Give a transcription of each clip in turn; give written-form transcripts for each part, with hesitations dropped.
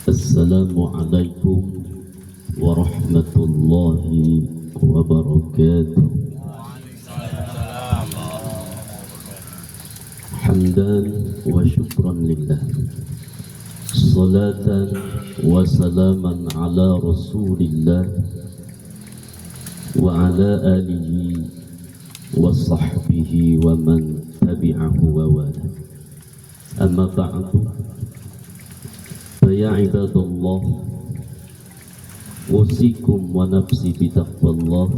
Assalamualaikum warahmatullahi wabarakatuh. Hamdan wa syukran lillah, salatan wa salaman ala rasulillah wa ala alihi wa sahbihi wa man tabi'ahu wa wala. Amma ba'du, ya ibadallah, usikum wa nafsi bitaqwallah,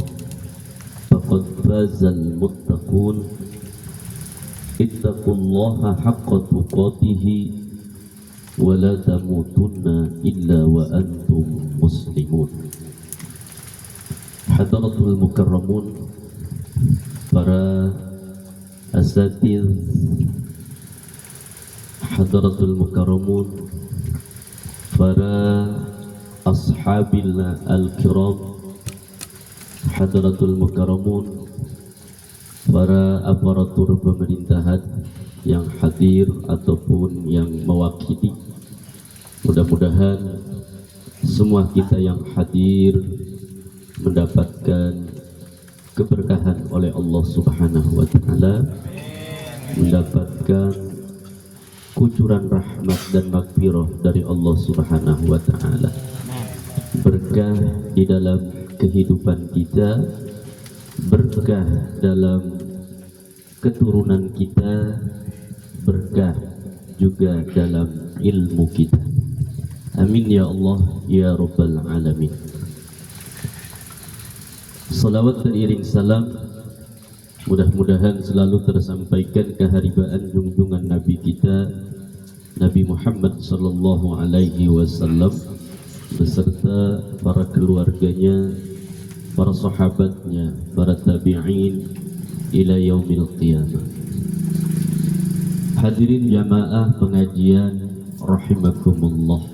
faqad fazal muttaqun. Ittaqullaha haqqa tuqatihi wa la tamutunna illa wa antum muslimun. Hadaratul mukarramun, para asatiz, hadaratul mukarramun, para ashabil al-kiram, hadaratul mukarramun, para aparatur pemerintahan yang hadir ataupun yang mewakili. Mudah-mudahan semua kita yang hadir mendapatkan keberkahan oleh Allah Subhanahu wa taala, mendapatkan kucuran rahmat dan maghfirah dari Allah Subhanahu wa taala. Berkah di dalam kehidupan kita, berkah dalam keturunan kita, berkah juga dalam ilmu kita. Amin ya Allah ya rabbal alamin. Salawat dan iring salam mudah-mudahan selalu tersampaikan keharibaan junjungan Nabi kita, Nabi Muhammad sallallahu alaihi wasallam, beserta para keluarganya, para sahabatnya, para tabi'in ila yaumil qiyamah. Hadirin jamaah pengajian rahimakumullah.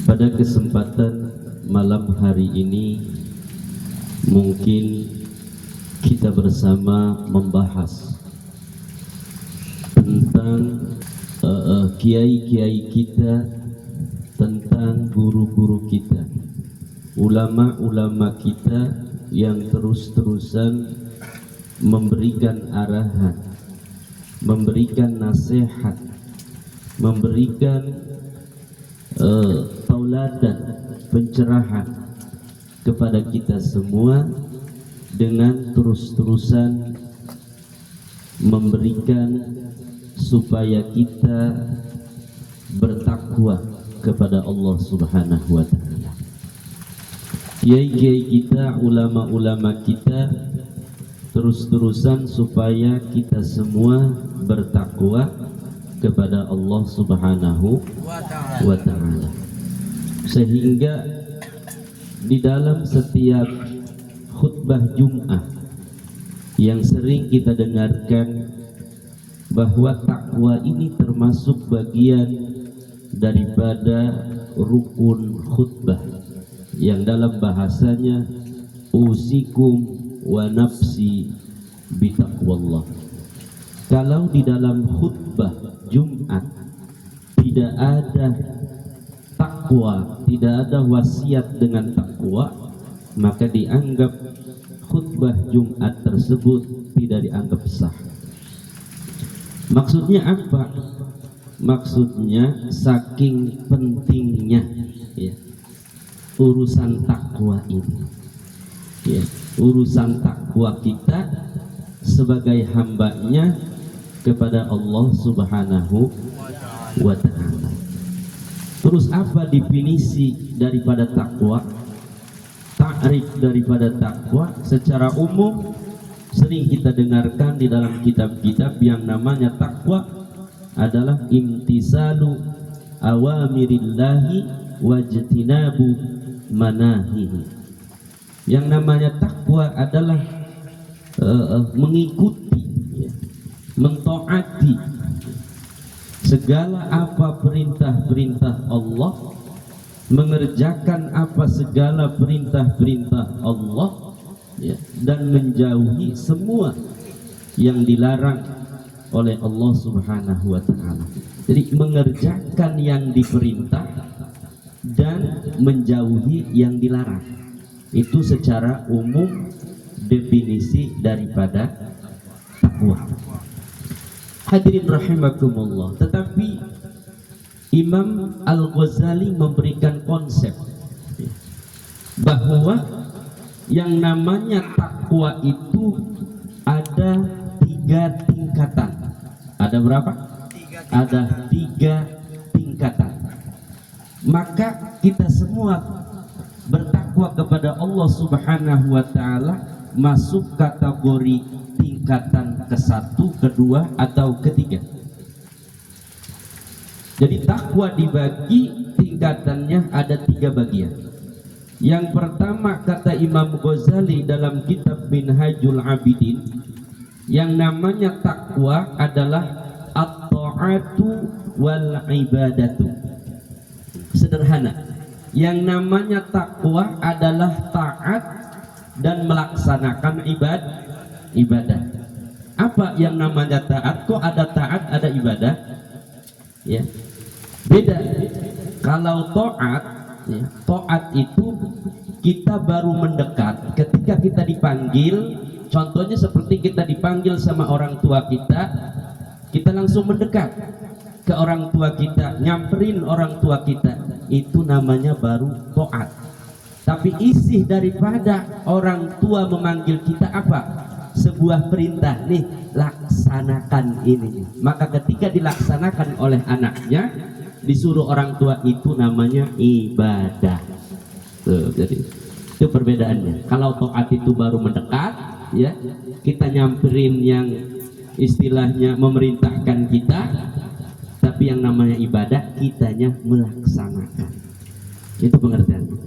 Pada kesempatan malam hari ini mungkin kita bersama membahas tentang kiai-kiai kita, tentang guru-guru kita, ulama-ulama kita yang terus-terusan memberikan arahan, memberikan nasihat, memberikan tauladan, pencerahan kepada kita semua, dengan terus-terusan memberikan supaya kita bertakwa kepada Allah Subhanahu wa taala. Kiai-kiai kita, ulama-ulama kita terus-terusan supaya kita semua bertakwa kepada Allah Subhanahu wa taala. Sehingga di dalam setiap khutbah Jum'ah yang sering kita dengarkan bahwa takwa ini termasuk bagian daripada rukun khutbah, yang dalam bahasanya usikum wa nafsi bitaqwallah. Kalau di dalam khutbah Jumat tidak ada takwa, tidak ada wasiat dengan takwa, maka dianggap khutbah Jumat tersebut tidak dianggap sah. Maksudnya apa? Maksudnya saking pentingnya ya, urusan takwa ini ya, urusan takwa kita sebagai hambanya kepada Allah Subhanahu wa ta'ala. Terus apa definisi daripada takwa? Takrif daripada takwa secara umum sering kita dengarkan di dalam kitab-kitab yang namanya takwa adalah imtisalu awamirillahi wajtinabu manahihi. Yang namanya takwa adalah mengikuti ya, mentaati segala apa perintah-perintah Allah, mengerjakan apa segala perintah-perintah Allah ya, dan menjauhi semua yang dilarang oleh Allah Subhanahu wa taala. Jadi mengerjakan yang diperintah dan menjauhi yang dilarang. Itu secara umum definisi daripada takwa. Hadirin rahimakumullah. Tetapi Imam Al-Ghazali memberikan konsep bahwa yang namanya takwa itu ada 3 tingkatan. Ada berapa? Ada 3 tingkatan. Maka kita semua bertakwa kepada Allah Subhanahu wa taala masuk kategori tingkatan ke-1, kedua atau ketiga. Jadi takwa dibagi tingkatannya ada 3 bagian. Yang pertama kata Imam Ghazali dalam kitab Minhajul Abidin, yang namanya takwa adalah at-ta'atu wal ibadatu. Sederhana, yang namanya takwa adalah taat dan melaksanakan ibadah. Apa yang namanya taat? Kok ada taat, ada ibadah? Ya, beda. Kalau taat, ya, taat itu kita baru mendekat ketika kita dipanggil. Contohnya seperti kita dipanggil sama orang tua kita langsung mendekat ke orang tua kita, nyamperin orang tua kita, itu namanya baru taat. Tapi isi daripada orang tua memanggil kita apa? Sebuah perintah, nih laksanakan ini. Maka ketika dilaksanakan oleh anaknya, disuruh orang tua, itu namanya ibadah. Tuh, jadi itu perbedaannya. Kalau taat itu baru mendekat, ya, kita nyamperin yang istilahnya memerintahkan kita. Tapi yang namanya ibadah, kitanya melaksanakan. Itu pengertiannya.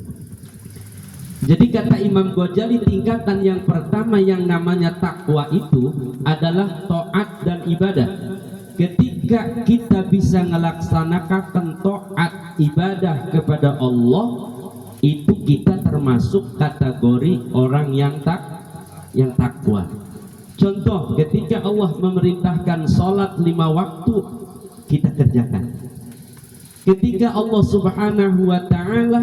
Jadi kata Imam Ghazali, tingkatan yang pertama yang namanya takwa itu adalah taat dan ibadah. Ketika kita bisa melaksanakan taat ibadah kepada Allah, itu kita termasuk kategori orang yang takwa. Contoh, ketika Allah memerintahkan sholat 5 waktu, kita kerjakan. Ketika Allah Subhanahu wa ta'ala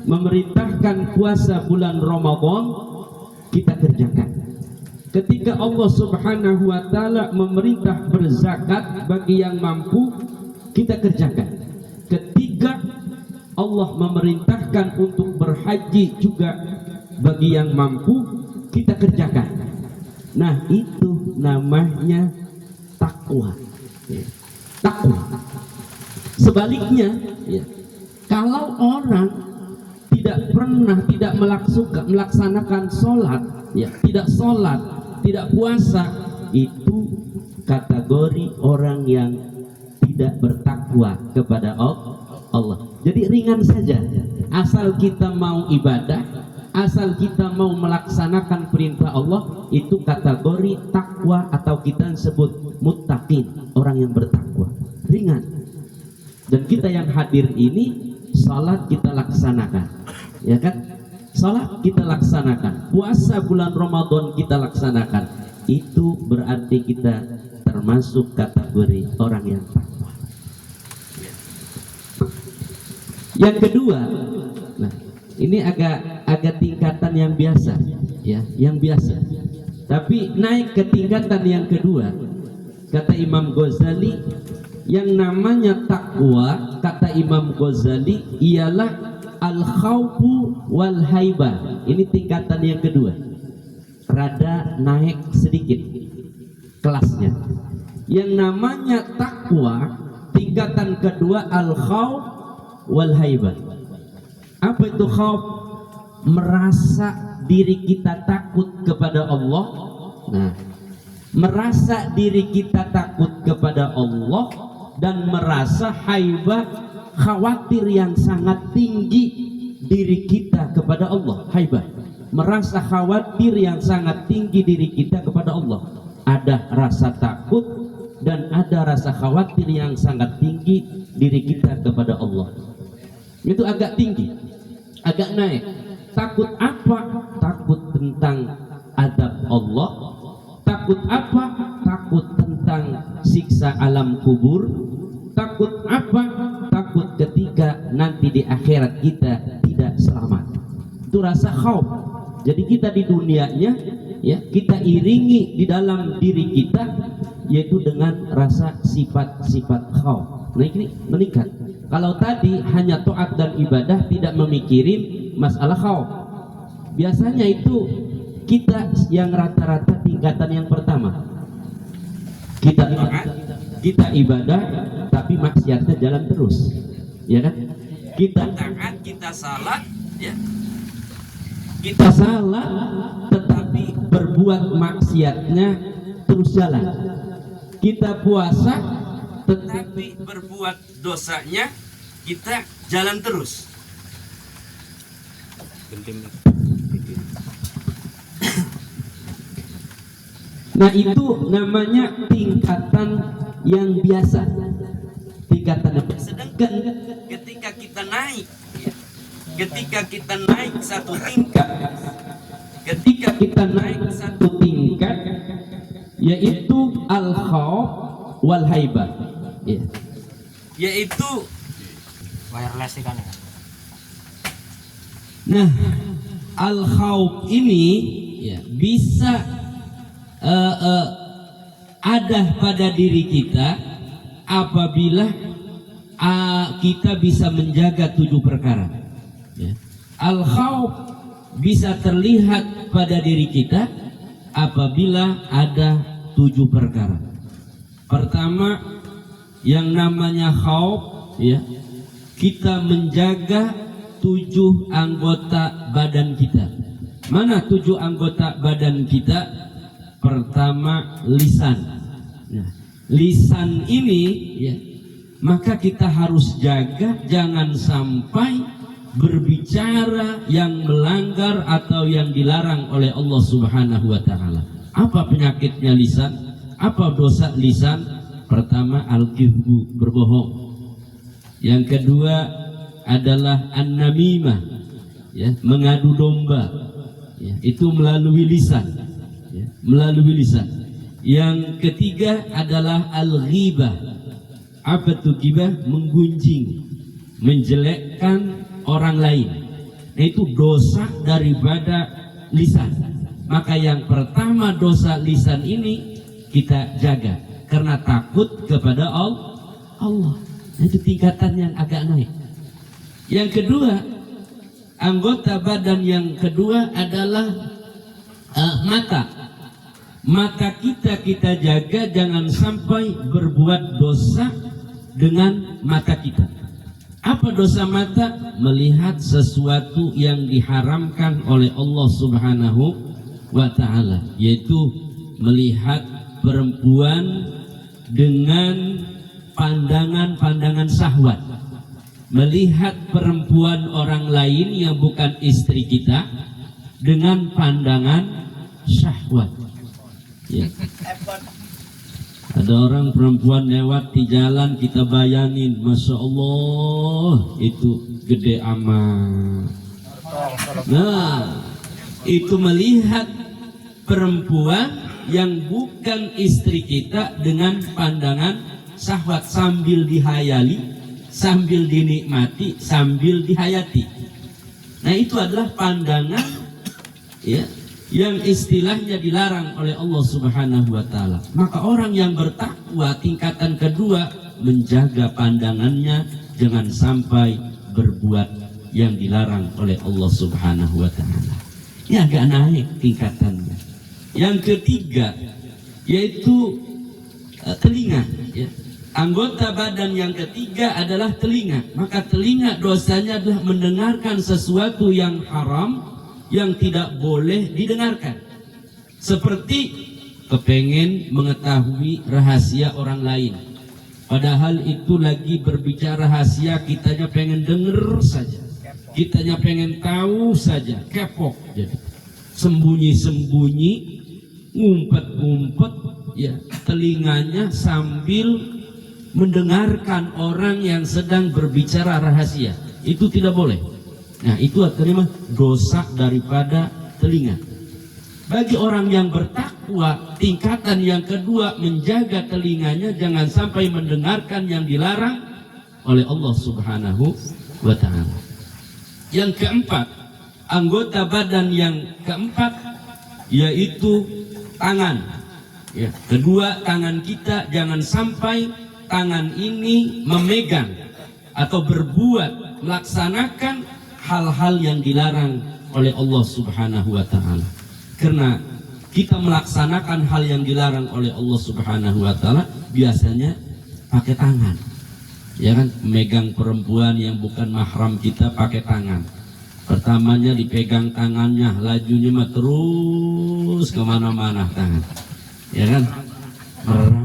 memerintahkan puasa bulan Ramadan, kita kerjakan. Ketika Allah Subhanahu wa ta'ala memerintah berzakat bagi yang mampu, kita kerjakan. Ketika Allah memerintahkan untuk berhaji juga bagi yang mampu, kita kerjakan. Nah, itu namanya takwa. Takwa. Sebaliknya, ya, kalau orang tidak melaksanakan sholat, ya, tidak sholat, tidak puasa, itu kategori orang yang tidak bertakwa kepada Allah. Jadi ringan saja, asal kita mau ibadah, asal kita mau melaksanakan perintah Allah, itu kategori takwa, atau kita sebut muttaqin, orang yang bertakwa. Ringan. Dan kita yang hadir ini, salat kita laksanakan, ya kan? Salat kita laksanakan, puasa bulan Ramadan kita laksanakan. Itu berarti kita termasuk kategori orang yang takwa. Yang kedua, nah, ini agak tingkatan yang biasa, ya, yang biasa. Tapi naik ke tingkatan yang kedua, kata Imam Ghazali, yang namanya takwa, kata Imam Ghazali, ialah al-khawfu wal haibah. Ini tingkatan yang kedua, rada naik sedikit kelasnya. Yang namanya takwa tingkatan kedua, al-khawf wal haibah. Apa itu khawf? Merasa diri kita takut kepada Allah. Nah, merasa diri kita takut kepada Allah dan merasa haibah, khawatir yang sangat tinggi diri kita kepada Allah. Haibah, merasa khawatir yang sangat tinggi diri kita kepada Allah. Ada rasa takut dan ada rasa khawatir yang sangat tinggi diri kita kepada Allah. Itu agak tinggi, agak naik. Takut apa? Takut tentang adab Allah. Takut apa? Takut tentang siksa alam kubur. Takut apa? Takut ketika nanti di akhirat kita tidak selamat. Itu rasa khauf. Jadi kita di dunianya ya, kita iringi di dalam diri kita yaitu dengan rasa sifat-sifat khauf. Nah ini meningkat. Kalau tadi hanya taat dan ibadah, tidak memikirin masalah khauf. Biasanya itu kita yang rata-rata tingkatan yang pertama. Kita taat, kita ibadah, tapi maksiatnya jalan terus, ya kan? Kita taat, kita salah, ya. Kita salah, tetapi berbuat maksiatnya terus jalan. Kita puasa, tetapi berbuat dosanya kita jalan terus. Nah itu namanya tingkatan yang biasa. Tingkatan yang biasa. Sedangkan ketika kita naik, ketika kita naik satu tingkat, yaitu al-khauf wal haibah, ya. Yaitu wireless kan ya. Nah, al-khauf ini ya bisa ada pada diri kita apabila kita bisa menjaga 7 perkara. Ya. Al-khauf bisa terlihat pada diri kita apabila ada 7 perkara. Pertama, yang namanya khauf, ya, kita menjaga 7 anggota badan kita. Mana 7 anggota badan kita? Pertama, lisan. Nah, lisan ini ya, maka kita harus jaga jangan sampai berbicara yang melanggar atau yang dilarang oleh Allah Subhanahu wa taala. Apa penyakitnya lisan? Apa dosa lisan? Pertama, al-kizbu, berbohong. Yang kedua adalah an-namimah, ya, mengadu domba. Ya, itu melalui lisan. Ya, melalui lisan. Yang ketiga adalah al-ghibah. Apa itu ghibah? Menggunjing, menjelekkan orang lain. Nah, itu dosa daripada lisan. Maka yang pertama dosa lisan ini kita jaga karena takut kepada Allah. Nah, itu tingkatan yang agak naik. Yang kedua, anggota badan yang kedua adalah mata. Mata kita jaga jangan sampai berbuat dosa dengan mata kita. Apa dosa mata? Melihat sesuatu yang diharamkan oleh Allah Subhanahu wa ta'ala, yaitu melihat perempuan dengan pandangan-pandangan syahwat, melihat perempuan orang lain yang bukan istri kita dengan pandangan syahwat. Ya. Ada orang perempuan lewat di jalan, kita bayangin, Masya Allah, itu gede amat. Nah, itu melihat perempuan yang bukan istri kita dengan pandangan syahwat sambil dihayali, sambil dinikmati, sambil dihayati. Nah, itu adalah pandangan ya, yang istilahnya dilarang oleh Allah Subhanahu wa ta'ala. Maka orang yang bertakwa tingkatan kedua menjaga pandangannya jangan sampai berbuat yang dilarang oleh Allah Subhanahu wa ta'ala. Ini agak naik tingkatannya. Yang ketiga yaitu telinga, ya. Anggota badan yang ketiga adalah telinga. Maka telinga dosanya adalah mendengarkan sesuatu yang haram, yang tidak boleh didengarkan. Seperti kepengen mengetahui rahasia orang lain, padahal itu lagi berbicara rahasia, kitanya pengen denger saja, kitanya pengen tahu saja, kepo. Jadi sembunyi-sembunyi, ngumpet-ngumpet, ya, telinganya sambil mendengarkan orang yang sedang berbicara rahasia. Itu tidak boleh. Nah, itu artinya dosa daripada telinga. Bagi orang yang bertakwa, tingkatan yang kedua menjaga telinganya jangan sampai mendengarkan yang dilarang oleh Allah Subhanahu wa ta'ala. Yang keempat, anggota badan yang keempat yaitu tangan. Ya, kedua, tangan kita jangan sampai tangan ini memegang atau berbuat, melaksanakan hal-hal yang dilarang oleh Allah Subhanahu wa ta'ala. Karena kita melaksanakan hal yang dilarang oleh Allah Subhanahu wa ta'ala biasanya pakai tangan. Ya kan, megang perempuan yang bukan mahram kita pakai tangan. Pertamanya dipegang tangannya, lajunya mah terus kemana-mana tangan. Ya kan,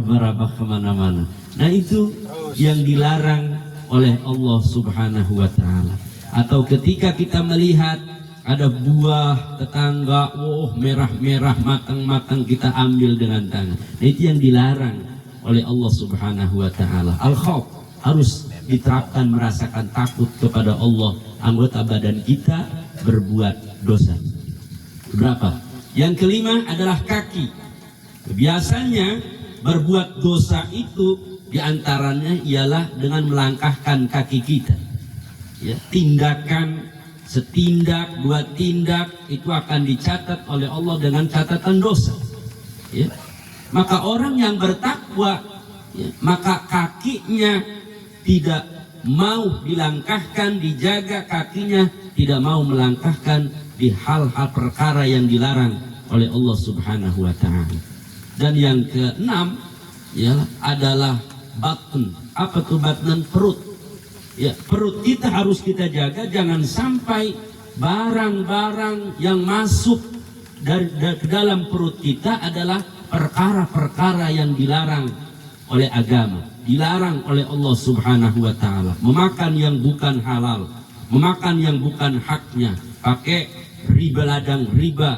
merabah kemana-mana. Nah itu yang dilarang oleh Allah Subhanahu wa ta'ala. Atau ketika kita melihat ada buah tetangga, merah-merah, matang-matang, kita ambil dengan tangan. Nah, itu yang dilarang oleh Allah Subhanahu wa ta'ala. Al-khawf, harus diterapkan merasakan takut kepada Allah. Anggota badan kita berbuat dosa. Berapa? Yang kelima adalah kaki. Biasanya berbuat dosa itu diantaranya ialah dengan melangkahkan kaki kita. Ya, tindakan setindak, dua tindak itu akan dicatat oleh Allah dengan catatan dosa. Ya. Maka orang yang bertakwa, ya, maka kakinya tidak mau dilangkahkan, dijaga kakinya, tidak mau melangkahkan di hal-hal perkara yang dilarang oleh Allah Subhanahu wa ta'ala. Dan yang keenam ya adalah batn. Apa itu batn? Perut. Ya, perut kita harus kita jaga, jangan sampai barang-barang yang masuk ke dalam perut kita adalah perkara-perkara yang dilarang oleh agama, dilarang oleh Allah Subhanahu wa ta'ala. Memakan yang bukan halal, memakan yang bukan haknya, pakai riba ladang riba,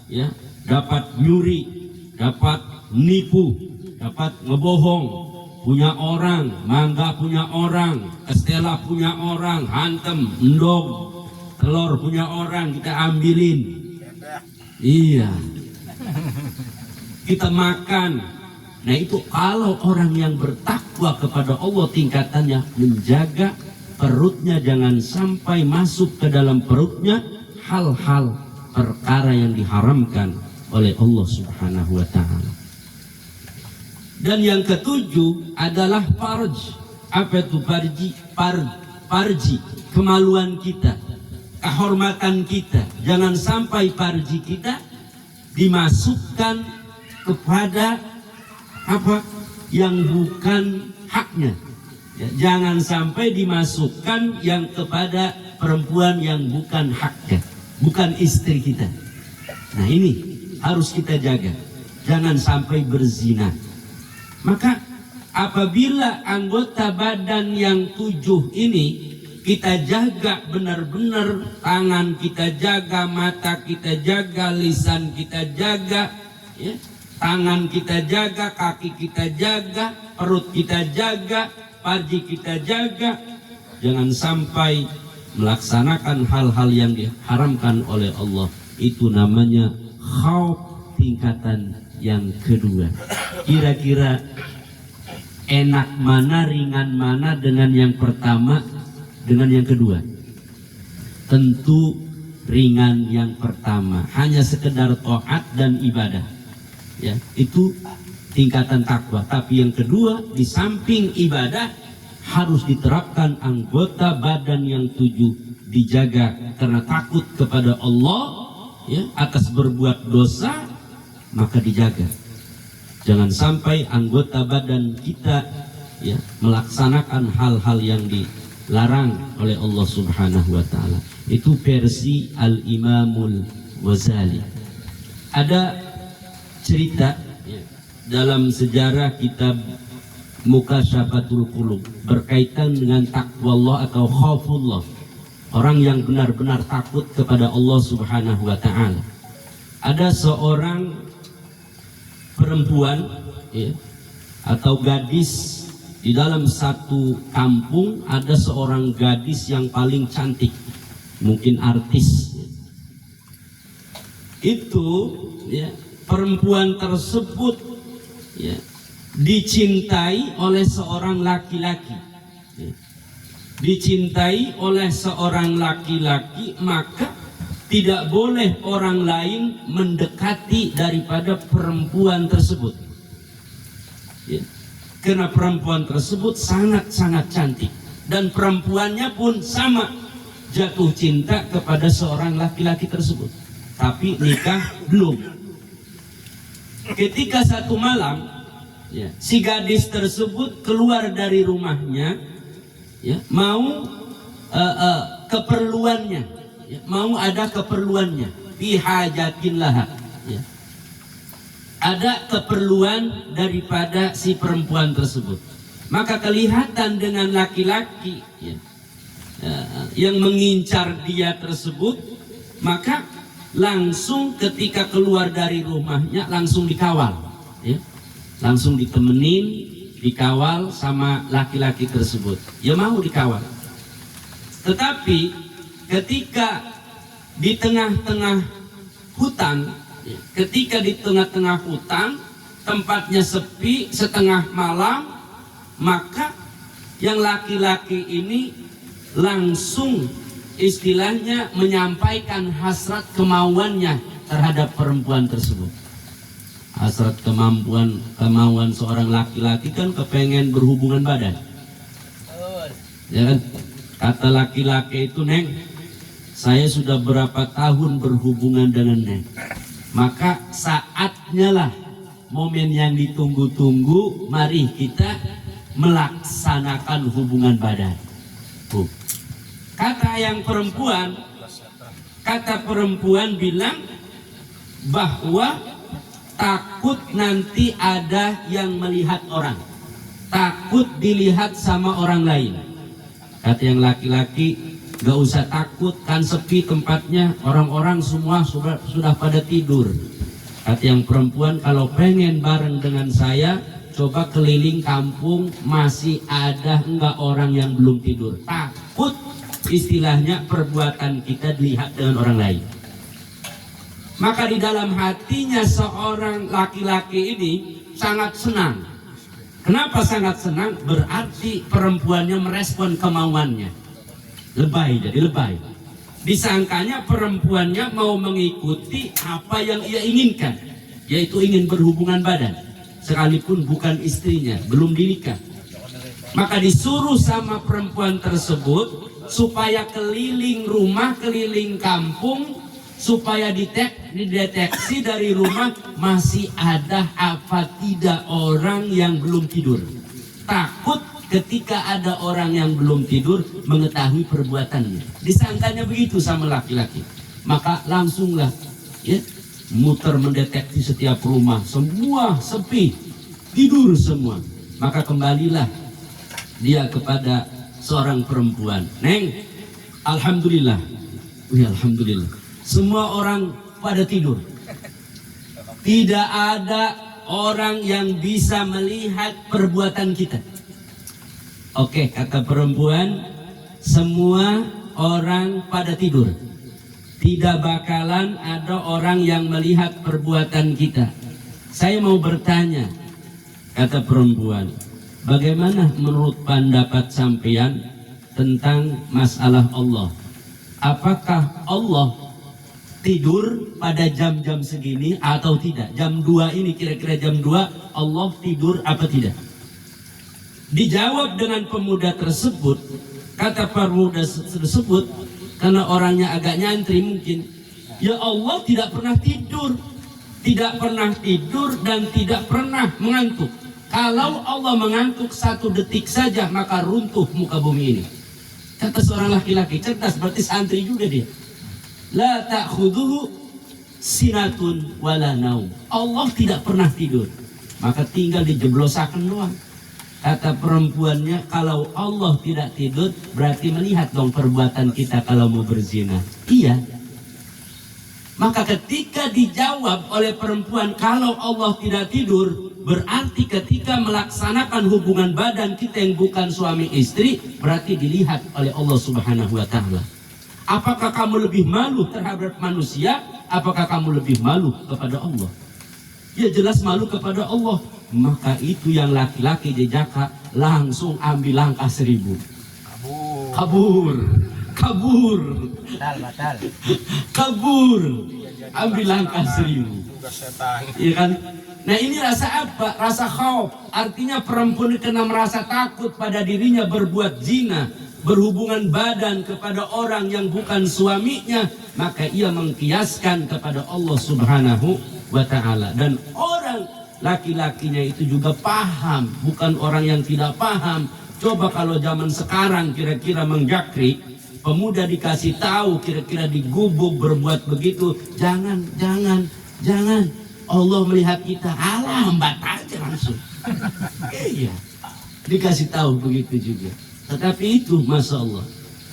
ya, dapat nyuri, dapat nipu, dapat ngebohong, punya orang, mangga punya orang, Estella punya orang, hantem, endog, telur punya orang, kita ambilin. Iya. Kita makan. Nah itu kalau orang yang bertakwa kepada Allah tingkatannya menjaga perutnya jangan sampai masuk ke dalam perutnya hal-hal perkara yang diharamkan oleh Allah Subhanahu wa ta'ala. Dan yang ketujuh adalah farj. Apa itu farji? Farji, kemaluan kita, kehormatan kita. Jangan sampai farji kita dimasukkan kepada apa yang bukan haknya. Ya, jangan sampai dimasukkan yang kepada perempuan yang bukan haknya, bukan istri kita. Nah ini harus kita jaga. Jangan sampai berzina. Maka apabila anggota badan yang 7 ini kita jaga benar-benar, tangan kita jaga, mata kita jaga, lisan kita jaga, ya, tangan kita jaga, kaki kita jaga, perut kita jaga, farji kita jaga, jangan sampai melaksanakan hal-hal yang diharamkan oleh Allah. Itu namanya khauf, tingkatan yang kedua. Kira-kira enak mana, ringan mana dengan yang pertama, dengan yang kedua? Tentu ringan yang pertama, hanya sekedar taat dan ibadah. Ya, itu tingkatan takwa. Tapi yang kedua, di samping ibadah harus diterapkan anggota badan yang 7 dijaga karena takut kepada Allah, ya, atas berbuat dosa, maka dijaga. Jangan sampai anggota badan kita, ya, melaksanakan hal-hal yang dilarang oleh Allah Subhanahu wa ta'ala. Itu versi Al-Imamul Ghazali. Ada cerita, ya, dalam sejarah kitab Mukasyafatul Qulub berkaitan dengan takwa Allah atau khaufullah. Orang yang benar-benar takut kepada Allah Subhanahu wa ta'ala. Ada seorang perempuan, ya, atau gadis di dalam satu kampung. Ada seorang gadis yang paling cantik, mungkin artis. itu ya, perempuan tersebut ya, dicintai oleh seorang laki-laki ya, dicintai oleh seorang laki-laki, maka tidak boleh orang lain mendekati daripada perempuan tersebut ya. Karena perempuan tersebut sangat-sangat cantik, dan perempuannya pun sama jatuh cinta kepada seorang laki-laki tersebut, tapi nikah belum. Ketika satu malam ya, si gadis tersebut keluar dari rumahnya ya, mau keperluannya ya, mau ada keperluannya, bihajatin laha ya, ada keperluan daripada si perempuan tersebut. Maka kelihatan dengan laki-laki ya, yang mengincar dia tersebut, maka langsung ketika keluar dari rumahnya langsung dikawal ya, langsung ditemenin, dikawal sama laki-laki tersebut. Ya mau dikawal. Tetapi ketika di tengah-tengah hutan, ketika di tengah-tengah hutan tempatnya sepi, setengah malam, maka yang laki-laki ini langsung istilahnya menyampaikan hasrat kemauannya terhadap perempuan tersebut. Hasrat kemauan seorang laki-laki kan kepengen berhubungan badan ya kan? Kata laki-laki itu, "Neng, saya sudah berapa tahun berhubungan dengan Neng, maka saatnya lah, momen yang ditunggu-tunggu, mari kita melaksanakan hubungan badan." Kata perempuan bilang bahwa takut nanti ada yang melihat orang, takut dilihat sama orang lain. Kata yang laki-laki, gak usah takut, kan sepi tempatnya, orang-orang semua sudah pada tidur. Kata yang perempuan, kalau pengen bareng dengan saya, coba keliling kampung, masih ada enggak orang yang belum tidur. Takut istilahnya perbuatan kita dilihat dengan orang lain. Maka di dalam hatinya seorang laki-laki ini sangat senang. Kenapa sangat senang? Berarti perempuannya merespon kemauannya. Lebay, jadi lebay. Disangkanya perempuannya mau mengikuti apa yang ia inginkan, yaitu ingin berhubungan badan, sekalipun bukan istrinya, belum dinikah. Maka disuruh sama perempuan tersebut supaya keliling rumah, keliling kampung, supaya dideteksi dari rumah masih ada apa tidak orang yang belum tidur. Takut ketika ada orang yang belum tidur mengetahui perbuatannya. Disangkanya begitu sama laki-laki. Maka langsunglah ya, muter mendeteksi setiap rumah, semua sepi, tidur semua. Maka kembalilah dia kepada seorang perempuan. "Neng, alhamdulillah." "Ya, alhamdulillah. Semua orang pada tidur. Tidak ada orang yang bisa melihat perbuatan kita." Oke, kata perempuan, semua orang pada tidur. Tidak bakalan ada orang yang melihat perbuatan kita. Saya mau bertanya, kata perempuan, bagaimana menurut pendapat sampean tentang masalah Allah? Apakah Allah tidur pada jam-jam segini atau tidak? Jam 2 ini, kira-kira jam 2 Allah tidur apa tidak? Dijawab dengan pemuda tersebut. Kata pemuda tersebut, karena orangnya agak nyantri mungkin, "Ya Allah tidak pernah tidur. Tidak pernah tidur dan tidak pernah mengantuk. Kalau Allah mengantuk 1 detik saja, maka runtuh muka bumi ini." Kata seorang laki-laki cerdas, berarti santri juga dia. "La ta'khuduhu sinatun wala naum." Allah tidak pernah tidur, maka tinggal dijeblosakan doang. Kata perempuannya, kalau Allah tidak tidur, berarti melihat dong perbuatan kita kalau mau berzina. Iya. Maka ketika dijawab oleh perempuan, kalau Allah tidak tidur, berarti ketika melaksanakan hubungan badan kita yang bukan suami istri, berarti dilihat oleh Allah Subhanahu wa Ta'ala. Apakah kamu lebih malu terhadap manusia apakah kamu lebih malu kepada Allah? Ya jelas malu kepada Allah. Maka itu yang laki-laki di Jakarta langsung ambil langkah 1000. Kabur. Batal. Kabur. Ambil langkah 1000. Iya kan? Nah ini rasa apa? Rasa khauf. Artinya perempuan kena merasa takut pada dirinya berbuat zina, berhubungan badan kepada orang yang bukan suaminya, maka ia mengkiaskan kepada Allah Subhanahu wa ta'ala. Dan orang laki-lakinya itu juga paham, bukan orang yang tidak paham. Coba kalau zaman sekarang kira-kira mengjakri, pemuda dikasih tahu kira-kira digubuk berbuat begitu, jangan. Allah melihat kita, lambat aja langsung. Iya, dikasih tahu begitu juga. Tetapi itu Masya Allah,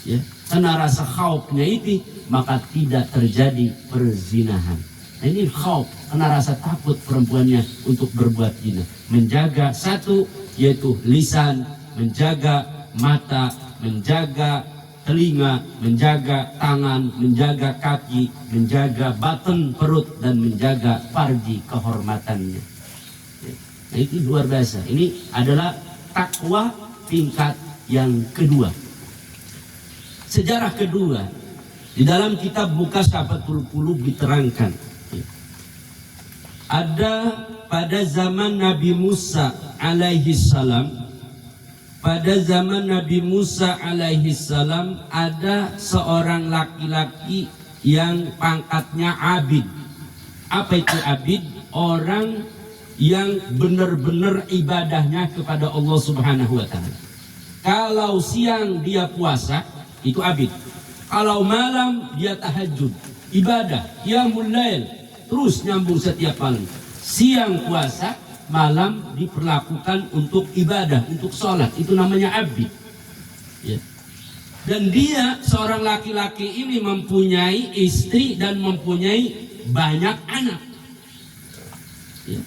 ya, karena rasa khaufnya itu, maka tidak terjadi perzinahan. Nah, ini khauf, karena rasa takut perempuannya untuk berbuat zina. Menjaga satu, yaitu lisan, menjaga mata, menjaga telinga, menjaga tangan, menjaga kaki, menjaga batin perut, dan menjaga farji kehormatannya. Nah itu luar biasa. Ini adalah takwa tingkat yang kedua. Sejarah kedua di dalam kitab Mukashafatul Qulub diterangkan. Ada pada zaman Nabi Musa alaihi salam. Pada zaman Nabi Musa alaihi salam ada seorang laki-laki yang pangkatnya abid. Apa itu abid? Orang yang benar-benar ibadahnya kepada Allah Subhanahu wa ta'ala. Kalau siang dia puasa, itu abid. Kalau malam dia tahajud, ibadah, qiyamul lail, terus nyambung setiap malam. Siang puasa, malam diperlakukan untuk ibadah, untuk sholat. Itu namanya abid, ya. Dan dia, seorang laki-laki ini mempunyai istri dan mempunyai banyak anak, ya.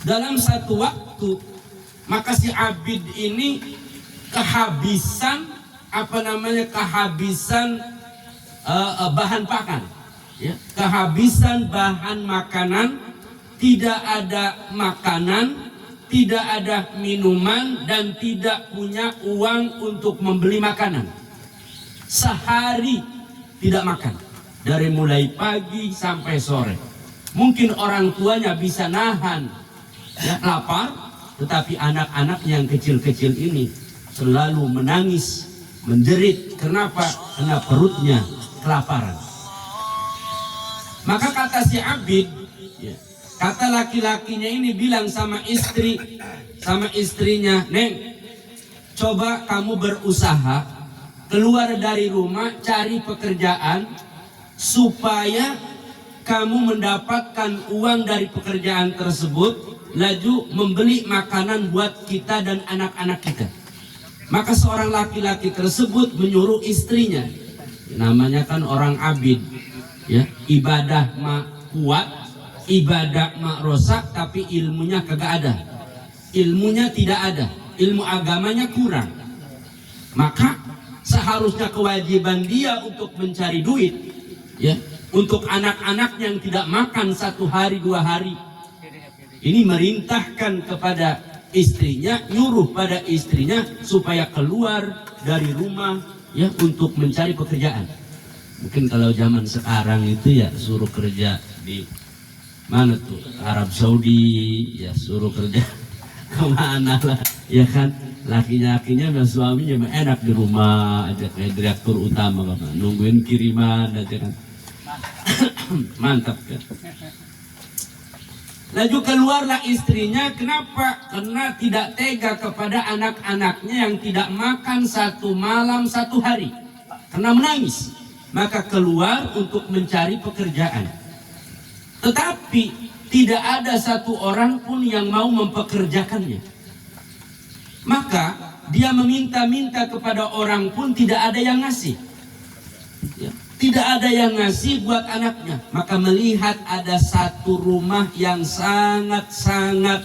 Dalam satu waktu, maka si abid ini kehabisan bahan pakan, ya. Kehabisan bahan makanan. Tidak ada makanan, tidak ada minuman, dan tidak punya uang untuk membeli makanan. Sehari tidak makan, dari mulai pagi sampai sore. Mungkin orang tuanya bisa nahan, ya, lapar, tetapi anak-anak yang kecil-kecil ini selalu menangis, menjerit. Kenapa? Karena perutnya kelaparan. Maka kata si abid, ya, kata laki-lakinya ini bilang sama istrinya, Neng, coba kamu berusaha keluar dari rumah, cari pekerjaan supaya kamu mendapatkan uang dari pekerjaan tersebut, lalu membeli makanan buat kita dan anak-anak kita. Maka seorang laki-laki tersebut menyuruh istrinya, namanya kan orang abid, ya, ibadah mah kuat, ibadah mak rosak, tapi ilmunya kagak ada. Ilmunya tidak ada, ilmu agamanya kurang. Maka seharusnya kewajiban dia untuk mencari duit, ya, untuk anak-anak yang tidak makan 1 hari 2 hari. Ini merintahkan kepada istrinya, nyuruh pada istrinya supaya keluar dari rumah, ya, untuk mencari pekerjaan. Mungkin kalau zaman sekarang itu ya suruh kerja di mana tuh, Arab Saudi, ya suruh kerja kemana lah, ya kan. Laki-lakinya dan suaminya enak di rumah aja kayak direktur utama, nungguin kiriman aja kan. Mantap kan. Lalu keluarlah istrinya. Kenapa? Karena tidak tega kepada anak-anaknya yang tidak makan 1 malam 1 hari, karena menangis. Maka keluar untuk mencari pekerjaan. Tetapi tidak ada 1 orang pun yang mau mempekerjakannya. Maka dia meminta-minta kepada orang pun tidak ada yang ngasih, ya, tidak ada yang ngasih buat anaknya. Maka melihat ada 1 rumah yang sangat-sangat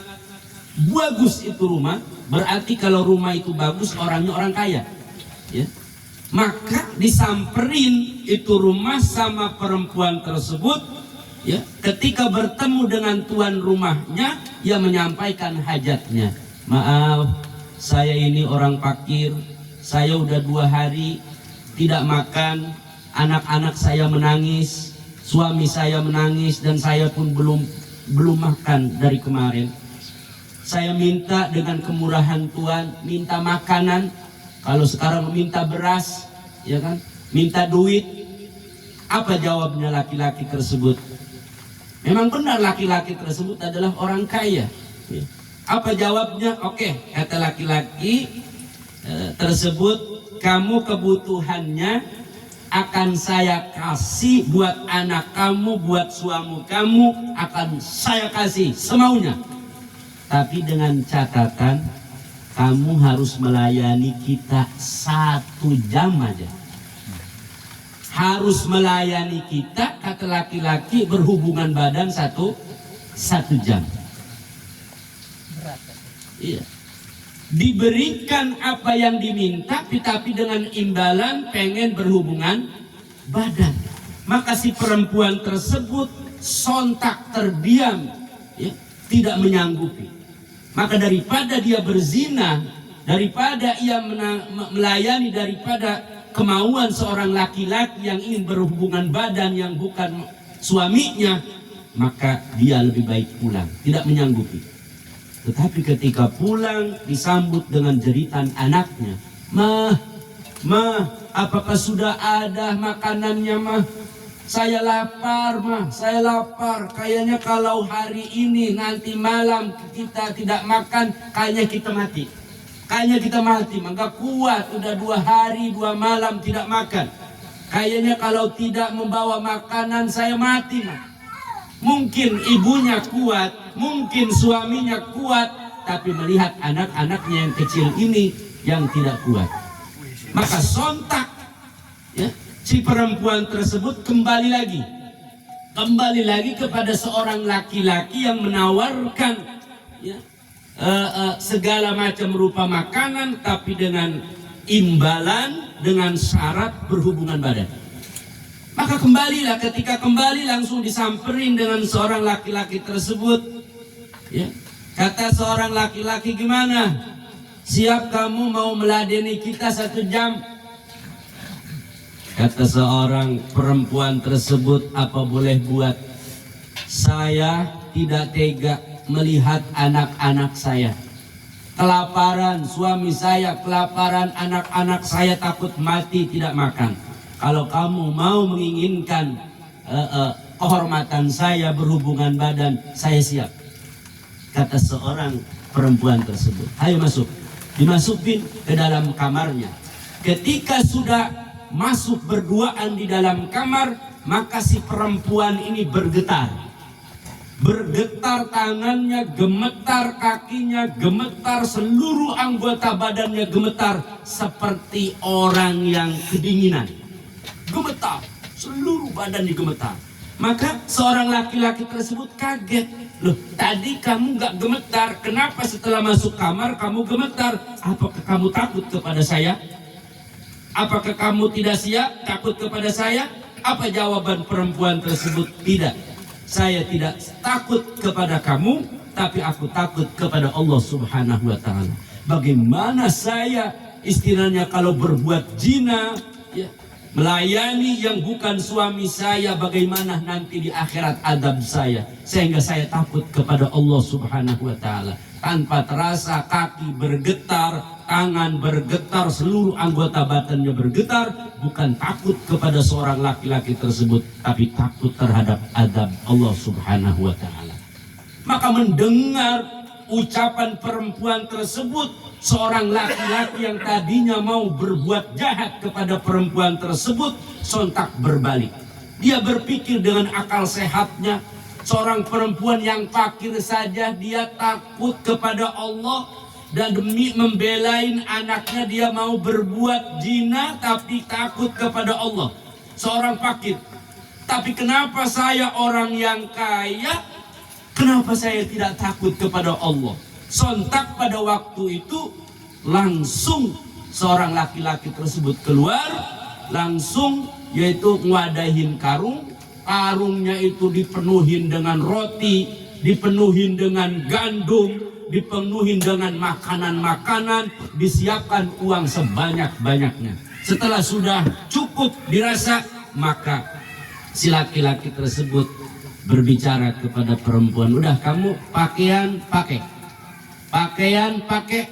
bagus, itu rumah, berarti kalau rumah itu bagus orangnya orang kaya, ya. Maka disamperin itu rumah sama perempuan tersebut, Ya, ketika bertemu dengan tuan rumahnya, ia menyampaikan hajatnya. Maaf, saya ini orang fakir, saya udah 2 hari tidak makan, anak-anak saya menangis, suami saya menangis, dan saya pun belum makan dari kemarin. Saya minta dengan kemurahan Tuhan, minta makanan. Kalau sekarang minta beras, ya kan, minta duit. Apa jawabnya laki-laki tersebut? Memang benar laki-laki tersebut adalah orang kaya. Apa jawabnya? Oke, kata laki-laki tersebut, kamu kebutuhannya akan saya kasih, buat anak kamu, buat suami kamu akan saya kasih semaunya. Tapi dengan catatan, kamu harus melayani kita 1 jam aja. Harus melayani kita, kata laki-laki, berhubungan badan 1 jam. Iya. Diberikan apa yang diminta, tapi dengan imbalan pengen berhubungan badan. Maka si perempuan tersebut sontak terdiam, ya, tidak menyanggupi. Maka daripada dia berzina, daripada ia melayani daripada kemauan seorang laki-laki yang ingin berhubungan badan yang bukan suaminya, maka dia lebih baik pulang, tidak menyanggupi. Tetapi ketika pulang disambut dengan jeritan anaknya, "Mah, apakah sudah ada makanannya, Mah? Saya lapar, Mah, saya lapar. Kayaknya kalau hari ini nanti malam kita tidak makan, kayaknya kita mati. Kayaknya kita mati, maka kuat, udah 2 hari 2 malam tidak makan. Kayaknya kalau tidak membawa makanan saya mati, Mah." Mungkin ibunya kuat, mungkin suaminya kuat, tapi melihat anak-anaknya yang kecil ini yang tidak kuat. Maka sontak, ya, si perempuan tersebut kembali lagi kepada seorang laki-laki yang menawarkan, ya, segala macam rupa makanan, tapi dengan imbalan, dengan syarat berhubungan badan. Maka kembalilah, ketika kembali langsung disamperin dengan seorang laki-laki tersebut, ya. Kata seorang laki-laki, "Gimana? Siap kamu mau meladeni kita 1 jam?" Kata seorang perempuan tersebut, "Apa boleh buat? Saya tidak tega melihat anak-anak saya kelaparan, suami saya kelaparan, anak-anak saya takut mati tidak makan. Kalau kamu mau menginginkan kehormatan saya, berhubungan badan, saya siap." Kata seorang perempuan tersebut, "Ayo masuk." Dimasukin ke dalam kamarnya. Ketika sudah masuk berduaan di dalam kamar, maka si perempuan ini bergetar. Bergetar tangannya, gemetar kakinya, gemetar seluruh anggota badannya, gemetar seperti orang yang kedinginan. Gemetar, seluruh badan digemetar. Maka seorang laki-laki tersebut kaget. "Loh, tadi kamu gak gemetar, kenapa setelah masuk kamar kamu gemetar? Apakah kamu takut kepada saya? Apakah kamu tidak siap takut kepada saya?" Apa jawaban perempuan tersebut? "Tidak, saya tidak takut kepada kamu, tapi aku takut kepada Allah Subhanahu wa Ta'ala. Bagaimana saya istilahnya kalau berbuat zina, ya, melayani yang bukan suami saya, bagaimana nanti di akhirat adab saya, sehingga saya takut kepada Allah Subhanahu wa Ta'ala." Tanpa terasa kaki bergetar, tangan bergetar, seluruh anggota badannya bergetar, bukan takut kepada seorang laki-laki tersebut, tapi takut terhadap adab Allah Subhanahu wa Ta'ala. Maka mendengar ucapan perempuan tersebut, seorang laki-laki yang tadinya mau berbuat jahat kepada perempuan tersebut sontak berbalik. Dia berpikir dengan akal sehatnya, seorang perempuan yang fakir saja dia takut kepada Allah, dan demi membelain anaknya dia mau berbuat zina tapi takut kepada Allah. Seorang fakir, tapi kenapa saya orang yang kaya, kenapa saya tidak takut kepada Allah? Sontak pada waktu itu langsung seorang laki-laki tersebut keluar, langsung yaitu ngwadahin karung, karungnya itu dipenuhin dengan roti, dipenuhin dengan gandum, dipenuhin dengan makanan-makanan, disiapkan uang sebanyak-banyaknya. Setelah sudah cukup dirasa, maka si laki-laki tersebut berbicara kepada perempuan, udah kamu pakaian pakai,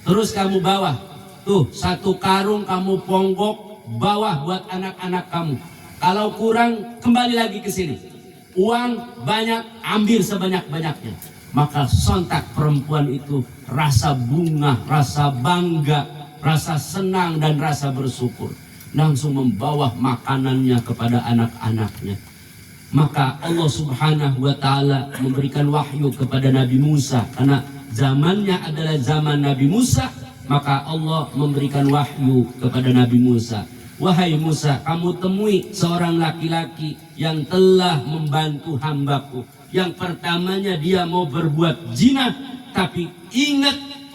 terus kamu bawa, tuh 1 karung kamu ponggok, bawa buat anak-anak kamu. Kalau kurang kembali lagi ke sini, uang banyak ambil sebanyak-banyaknya. Maka sontak perempuan itu rasa bunga, rasa bangga, rasa senang dan rasa bersyukur, langsung membawa makanannya kepada anak-anaknya. Maka Allah Subhanahu wa Ta'ala memberikan wahyu kepada Nabi Musa, karena zamannya adalah zaman Nabi Musa. Maka Allah memberikan wahyu kepada Nabi Musa, wahai Musa, kamu temui seorang laki-laki yang telah membantu hambaku. Yang pertamanya dia mau berbuat zina, tapi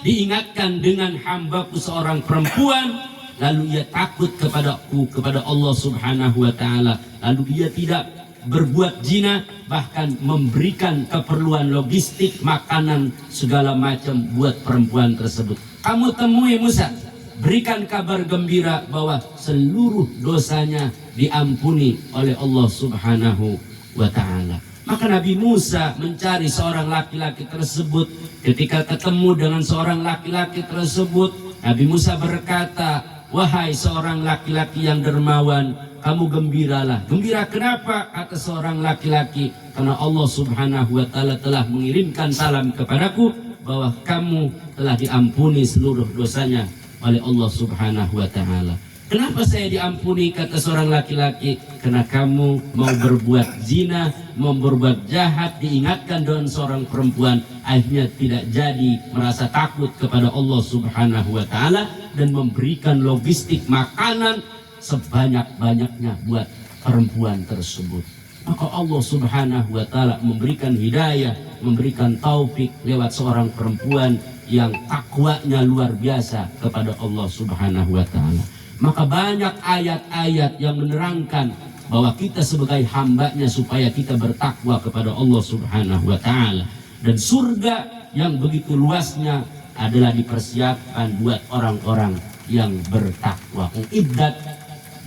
diingatkan dengan hambaku seorang perempuan, lalu ia takut kepada Allah Subhanahu wa Ta'ala, lalu dia tidak berbuat zina, bahkan memberikan keperluan logistik, makanan, segala macam buat perempuan tersebut. Kamu temui Musa, berikan kabar gembira bahwa seluruh dosanya diampuni oleh Allah Subhanahu wa Ta'ala. Maka Nabi Musa mencari seorang laki-laki tersebut. Ketika ketemu dengan seorang laki-laki tersebut, Nabi Musa berkata, wahai seorang laki-laki yang dermawan, kamu gembiralah. Gembira kenapa? Kata seorang laki-laki, karena Allah Subhanahu wa Ta'ala telah mengirimkan salam kepadaku bahwa kamu telah diampuni seluruh dosanya oleh Allah Subhanahu wa Ta'ala. Kenapa saya diampuni? Kata seorang laki-laki, karena kamu mau berbuat zina, mau berbuat jahat, diingatkan dengan seorang perempuan, akhirnya tidak jadi, merasa takut kepada Allah Subhanahu wa Ta'ala dan memberikan logistik makanan sebanyak-banyaknya buat perempuan tersebut. Maka Allah Subhanahu wa Ta'ala memberikan hidayah, memberikan taufik lewat seorang perempuan yang takwanya luar biasa kepada Allah Subhanahu wa Ta'ala. Maka banyak ayat-ayat yang menerangkan bahwa kita sebagai hambanya supaya kita bertakwa kepada Allah Subhanahu wa Ta'ala. Dan surga yang begitu luasnya adalah dipersiapkan buat orang-orang yang bertakwa. Uiddat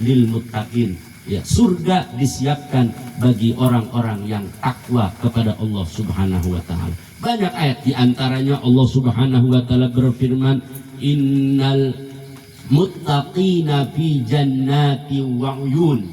lil muttaqin. Ya, surga disiapkan bagi orang-orang yang takwa kepada Allah Subhanahu wa Ta'ala. Banyak ayat, di antaranya Allah Subhanahu wa Ta'ala berfirman, innal muttaqina fi jannati wa uyun.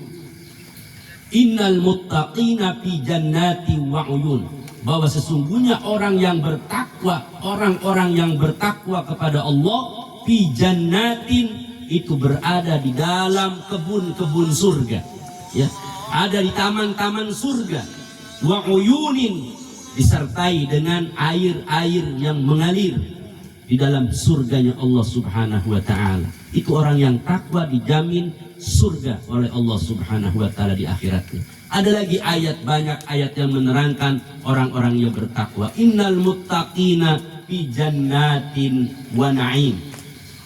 Innal muttaqina fi jannati wa uyun. Bahwa sesungguhnya orang yang bertakwa, orang-orang yang bertakwa kepada Allah, fi jannatin, itu berada di dalam kebun-kebun surga, ya, ada di taman-taman surga, wa uyunin, disertai dengan air-air yang mengalir di dalam surganya Allah Subhanahu wa Ta'ala. Itu orang yang takwa dijamin surga oleh Allah Subhanahu wa Ta'ala di akhiratnya. Ada lagi ayat, banyak ayat yang menerangkan orang-orang yang bertakwa. Innal muttaqina fi jannatin wa na'im.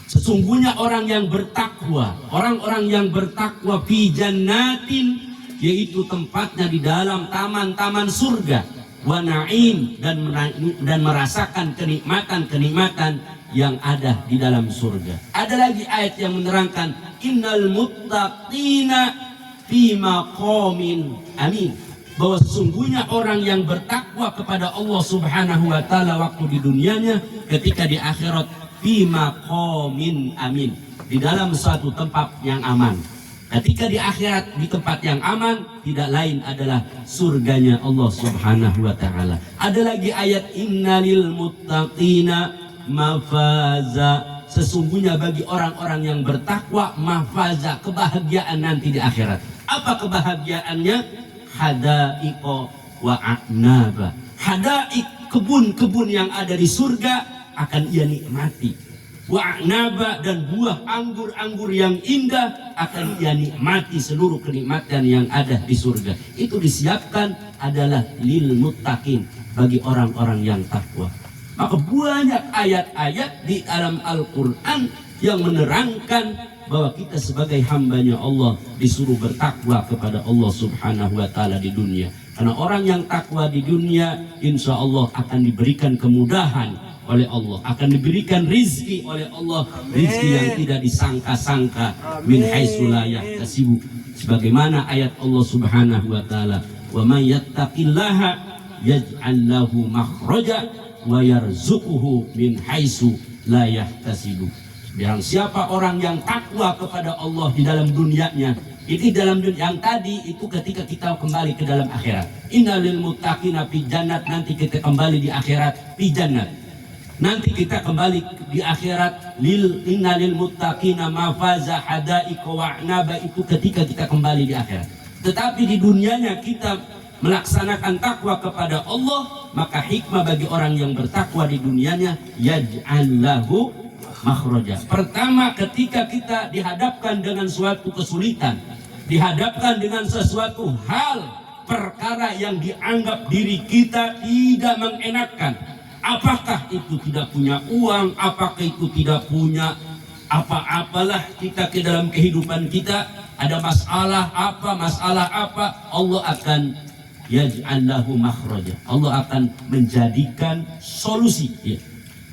Sesungguhnya orang yang bertakwa, orang-orang yang bertakwa fi jannatin, yaitu tempatnya di dalam taman-taman surga, wa na'im, dan merasakan kenikmatan-kenikmatan yang ada di dalam surga. Ada lagi ayat yang menerangkan innal muttaqina fi maqamin amin, bahwa sesungguhnya orang yang bertakwa kepada Allah Subhanahu wa Ta'ala waktu di dunianya, ketika di akhirat fi maqamin amin, di dalam suatu tempat yang aman. Ketika di akhirat di tempat yang aman, tidak lain adalah surganya Allah Subhanahu wa Ta'ala. Ada lagi ayat innalil muttaqina mafaza, sesungguhnya bagi orang-orang yang bertakwa mafaza, kebahagiaan nanti di akhirat. Apa kebahagiaannya? Hadaiqa wa a'naba. Hadaik, kebun-kebun yang ada di surga akan ia nikmati. Wa'naba, dan buah anggur-anggur yang indah akan ia nikmati, seluruh kenikmatan yang ada di surga. Itu disiapkan adalah lil muttaqin, bagi orang-orang yang takwa. Maka banyak ayat-ayat di dalam Al-Quran yang menerangkan bahwa kita sebagai hambanya Allah disuruh bertakwa kepada Allah Subhanahu wa Ta'ala di dunia. Karena orang yang takwa di dunia, insya Allah akan diberikan kemudahan oleh Allah, akan diberikan rizki oleh Allah, rizki yang tidak disangka-sangka, min haitsu la yahtasibu, sebagaimana ayat Allah Subhanahu wa Ta'ala, wa may yattaqillaha yaj'al lahu makhraja wa yarzuquhu min haitsu la yahtasibu. Yang siapa orang yang takwa kepada Allah di dalam dunianya, ini dalam dunia yang tadi itu ketika kita kembali ke dalam akhirat. Innalil muttaqina fi jannat, nanti kita kembali di akhirat fi jannat. Nanti kita kembali di akhirat innalil muttaqina mafaza hadaika wa anaba, itu ketika kita kembali di akhirat. Tetapi di dunianya kita melaksanakan takwa kepada Allah, maka hikmah bagi orang yang bertakwa di dunianya, yaj'al lahu makhraja. Pertama, ketika kita dihadapkan dengan suatu kesulitan, dihadapkan dengan sesuatu hal perkara yang dianggap diri kita tidak mengenakkan, apakah itu tidak punya uang, apakah itu tidak punya apa-apalah kita ke dalam kehidupan kita, ada masalah apa, Allah akan yaj'al lahu makhraja. Allah akan menjadikan solusi, ya.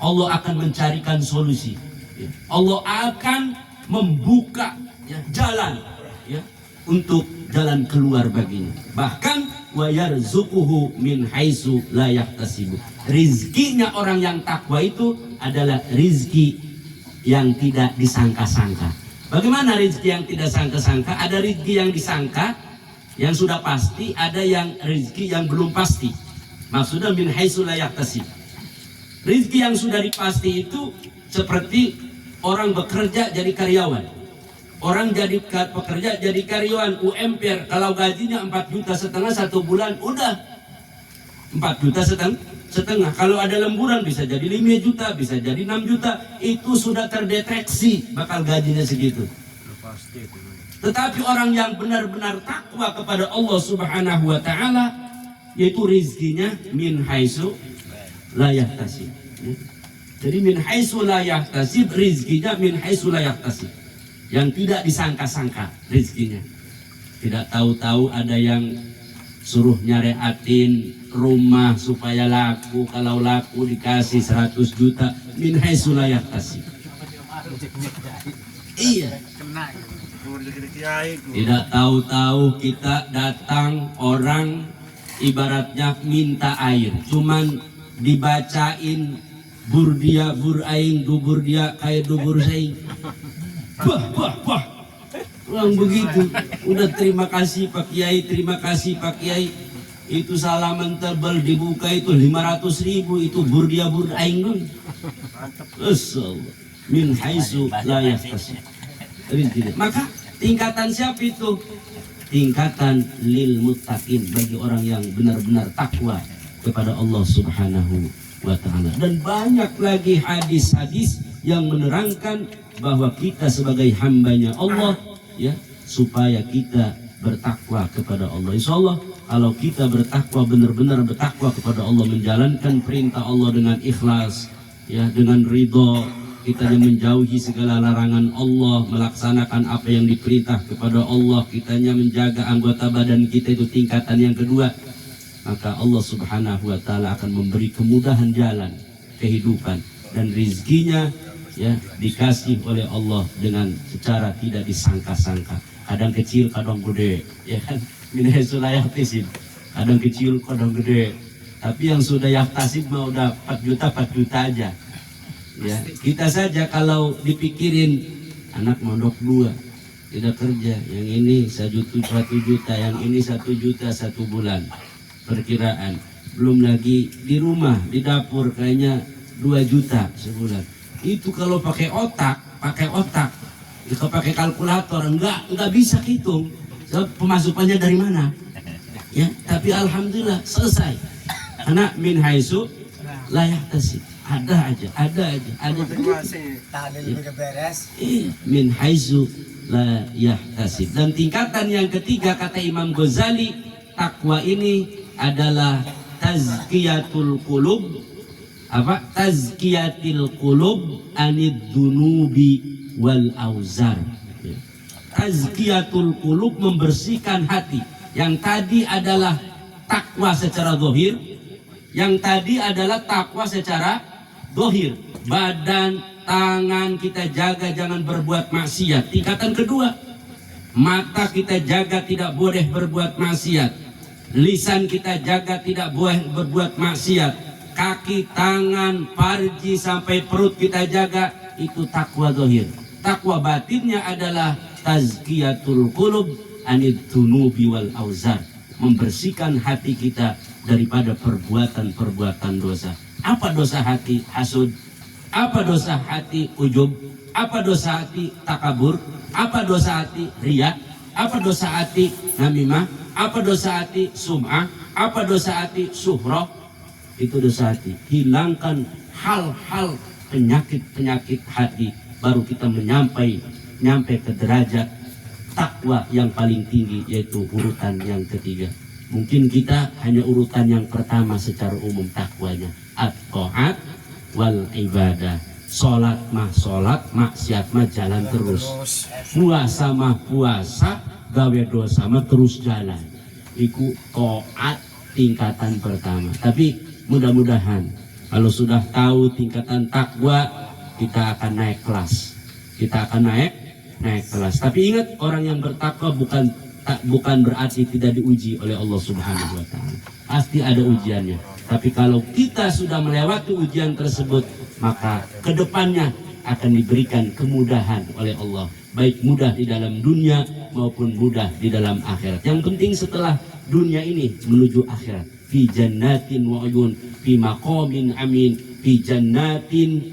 Allah akan mencarikan solusi, ya. Allah akan membuka, ya, jalan, ya, untuk jalan keluar baginya. Bahkan wa yarzuquhu min haitsu la yahtasibu. Rizkinya orang yang takwa itu adalah rizki yang tidak disangka-sangka. Bagaimana rizki yang tidak sangka-sangka? Ada rizki yang disangka, yang sudah pasti, ada yang rizki yang belum pasti. Maksudnya min haitsu la yahtasib. Rizki yang sudah dipasti itu seperti orang bekerja jadi karyawan. Orang jadi pekerja jadi karyawan UMR, kalau gajinya 4,5 juta satu bulan, udah 4,5 juta. Kalau ada lemburan bisa jadi 5 juta, bisa jadi 6 juta. Itu sudah terdeteksi bakal gajinya segitu. Tetapi orang yang benar-benar takwa kepada Allah Subhanahu wa Ta'ala, yaitu rizkinya min haitsu la yahtasib. Jadi min haitsu la yahtasib, rizkinya min haitsu la yahtasib, yang tidak disangka-sangka rizkinya. Tidak tahu-tahu ada yang suruh nyareatin rumah supaya laku, kalau laku dikasih 100 juta, min haitsu la yahtasib. Iya. Tidak tahu-tahu kita datang, orang ibaratnya minta air, cuman dibacain burdia bur aing dubur dia kayak dubur saing. Wah. Orang begitu. Udah terima kasih Pak Kiai, terima kasih Pak Kiai. Itu salaman tebal dibuka itu 500.000, itu burdia bur aing dong. Assalamualaikum. Min haitsu la yahtasib. Maka tingkatan siapa itu? Tingkatan lil muttaqin, bagi orang yang benar-benar takwa kepada Allah Subhanahu wa Ta'ala. Dan banyak lagi hadis-hadis yang menerangkan bahwa kita sebagai hambanya Allah, ya, supaya kita bertakwa kepada Allah. Insya Allah kalau kita bertakwa, benar-benar bertakwa kepada Allah, menjalankan perintah Allah dengan ikhlas, ya, dengan ridho, kita menjauhi segala larangan Allah, melaksanakan apa yang diperintah kepada Allah, kitanya menjaga anggota badan kita, itu tingkatan yang kedua, maka Allah Subhanahu wa Ta'ala akan memberi kemudahan jalan kehidupan, dan rizkinya, ya, dikasih oleh Allah dengan secara tidak disangka-sangka. Kadang kecil, kadang gede, ya kan? Min haitsu la yahtasib. Kadang kecil, kadang gede. Tapi yang sudah yahtasib mah udah 4 juta aja. Ya, kita saja kalau dipikirin anak mondok 2 tidak kerja, yang ini 1 juta, yang ini 1 juta 1 bulan perkiraan, belum lagi di rumah, di dapur kayaknya 2 juta sebulan. Itu kalau pakai otak, kalau pakai kalkulator enggak bisa hitung pemasukannya dari mana, ya. Tapi alhamdulillah selesai, karena min haitsu la yahtasib. Ada aja. Min haitsu la yahtasib. Dan tingkatan yang ketiga, kata Imam Ghazali, takwa ini adalah tazkiyatul qulub, tazkiyatil qulub anid dunubi wal auzar. Tazkiyatul qulub, membersihkan hati. Yang tadi adalah takwa secara zahir, yang tadi adalah takwa secara zahir. Badan, tangan kita jaga jangan berbuat maksiat. Tingkatan kedua, mata kita jaga tidak boleh berbuat maksiat. Lisan kita jaga tidak boleh berbuat maksiat. Kaki, tangan, farji sampai perut kita jaga, itu takwa zahir. Takwa batinnya adalah tazkiyatul qulub anid dunubi wal auzar, membersihkan hati kita daripada perbuatan-perbuatan dosa. Apa dosa hati? Hasud. Apa dosa hati? Ujub. Apa dosa hati? Takabur. Apa dosa hati? Riya. Apa dosa hati? Namimah. Apa dosa hati? Sum'ah. Apa dosa hati? Suhroh. Itu dosa hati. Hilangkan hal-hal penyakit-penyakit hati, baru kita nyampe ke derajat takwa yang paling tinggi, yaitu urutan yang ketiga. Mungkin kita hanya urutan yang pertama secara umum takwanya, at-ta'at wal ibadah. Sholat mah sholat, maksiat mah jalan terus. Puasa mah puasa, gawe dosa mah terus jalan. Iku ta'at tingkatan pertama. Tapi mudah-mudahan kalau sudah tahu tingkatan takwa, kita akan naik kelas. Kita akan naik kelas. Tapi ingat, orang yang bertakwa bukan berarti tidak diuji oleh Allah Subhanahu wa taala. Pasti ada ujiannya. Tapi kalau kita sudah melewati ujian tersebut, maka kedepannya akan diberikan kemudahan oleh Allah. Baik mudah di dalam dunia maupun mudah di dalam akhirat. Yang penting setelah dunia ini menuju akhirat. Fi jannatin wa uyun, fi maqamin amin, fi jannati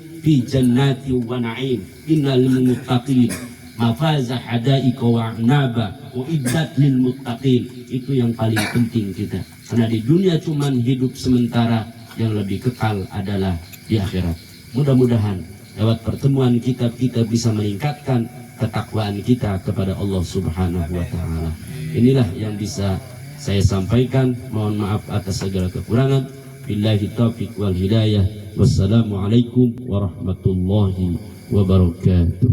wa na'im. Innal muttaqin mafaza hadaika wa anaba wa iddat lil muttaqin. Itu yang paling penting kita. Karena di dunia cuman hidup sementara, yang lebih kekal adalah di akhirat. Mudah-mudahan lewat pertemuan kita bisa meningkatkan ketakwaan kita kepada Allah Subhanahu wa taala. Inilah yang bisa saya sampaikan. Mohon maaf atas segala kekurangan. Billahi taufiq wal hidayah. Wassalamualaikum warahmatullahi wabarakatuh.